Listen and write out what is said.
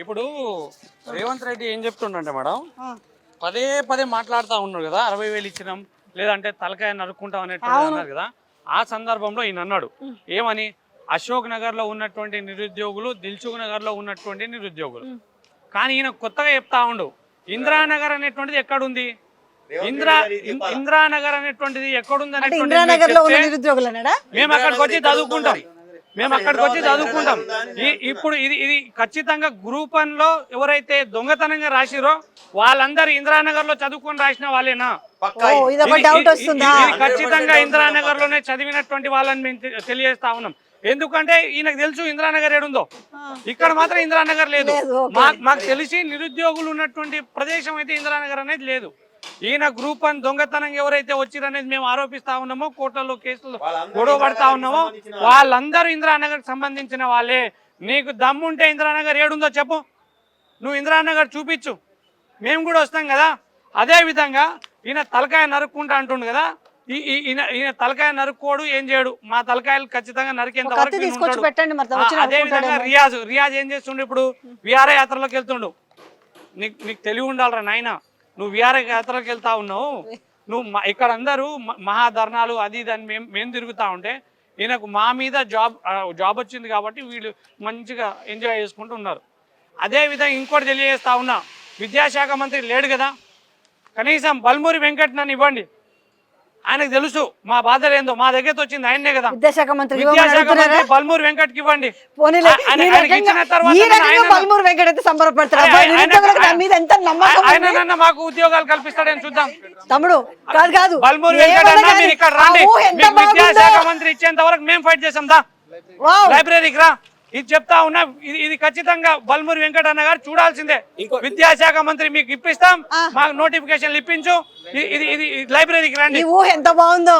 ఇప్పుడు రేవంత్ రెడ్డి ఏం చెప్తుండంటే మేడం, పదే పదే మాట్లాడుతూ ఉన్నారు కదా, 60,000 ఇచ్చినాం లేదంటే తలకాయ నరుక్కుంటాం అనేటువంటి అన్నారు కదా. ఆ సందర్భంలో ఈయన అన్నాడు ఏమని, అశోక్ నగర్ లో ఉన్నటువంటి నిరుద్యోగులు, దిల్సుఖ్ నగర్ లో ఉన్నటువంటి నిరుద్యోగులు. కానీ ఈయన కొత్తగా చెప్తా ఉండు, ఇందిరానగర్ అనేటువంటిది ఎక్కడుంది, ఇందిరానగర్ అనేటువంటిది ఎక్కడుంది మేము అక్కడికి వచ్చి చదువుకుంటాం, ఇప్పుడు ఇది ఖచ్చితంగా గ్రూప్ 1 లో ఎవరైతే దొంగతనంగా రాసిరో వాళ్ళందరూ ఇందిరానగర్ లో చదువుకొని రాసిన వాళ్ళేనా? ఖచ్చితంగా ఇందిరానగర్ లోనే చదివినటువంటి వాళ్ళని మేము తెలియజేస్తా ఉన్నాం. ఎందుకంటే ఈయనకు తెలుసు ఇందిరానగర్ ఏడుందో, ఇక్కడ మాత్రం ఇందిరానగర్ లేదు. మాకు తెలిసి నిరుద్యోగులు ఉన్నటువంటి ప్రదేశం అయితే ఇందిరానగర్ అనేది లేదు. ఈయన గ్రూప్ 1 దొంగతనంగా ఎవరైతే వచ్చిరనేది మేము ఆరోపిస్తా ఉన్నామో, కోర్టులో కేసులు గొడవ పడతా ఉన్నామో వాళ్ళందరూ ఇందిరానగర్ సంబంధించిన వాళ్ళే. నీకు దమ్ముంటే ఇందిరానగర్ ఏడుందో చెప్పు, నువ్వు ఇందిరానగర్ చూపించు, మేము కూడా వస్తాం కదా. అదే విధంగా ఈయన తలకాయ నరుక్కుంటా అంటుండు కదా, ఈయన తలకాయ నరుక్కోడు, ఏం చేయడు, మా తలకాయలు ఖచ్చితంగా నరికేంత వరకు. అదే విధంగా రియాజ్ ఏం చేస్తుండు, ఇప్పుడు విహార యాత్రలోకి వెళ్తుండు. నీకు తెలివి ఉండాలరా నాయన, నువ్వు విహార యాత్రలోకి వెళ్తా ఉన్నావు, నువ్వు ఇక్కడ అందరూ మహాధర్నాలు అది ఇది అని మేము తిరుగుతా ఉంటే ఈయనకు మా మీద జాబ్ వచ్చింది కాబట్టి వీళ్ళు మంచిగా ఎంజాయ్ చేసుకుంటూ ఉన్నారు. అదేవిధంగా ఇంకోటి తెలియజేస్తా ఉన్నా, విద్యాశాఖ మంత్రి లేడు కదా, కనీసం బల్మూరి వెంకట్ నన్ను ఇవ్వండి, ఆయనకు తెలుసు మా బాధలు ఏందో, మా దగ్గరతో వచ్చింది ఆయనే కదా. విద్యాశాఖ మంత్రి బల్మూరి వెంకట్ కి ఇవ్వండి. ఆయన మాకు ఉద్యోగాలు కల్పిస్తాడని చూద్దాం తమ్ముడు. కాదు బల్మూరి వెంకట్ అన్న మీరు ఇక్కడ రండి, విద్యాశాఖ మంత్రి ఇచ్చేంత వరకు మేము ఫైట్ చేసాం దా, లైబ్రరీకి రా. ఇది చెప్తా ఉన్నా, ఇది ఖచ్చితంగా బల్మూరి వెంకట అన్న గారు చూడాల్సిందే. విద్యాశాఖ మంత్రి మీకు ఇప్పిస్తాం, మాకు నోటిఫికేషన్లు ఇప్పించు, ఇది లైబ్రరీకి రండి. ఎంత బాగుందో.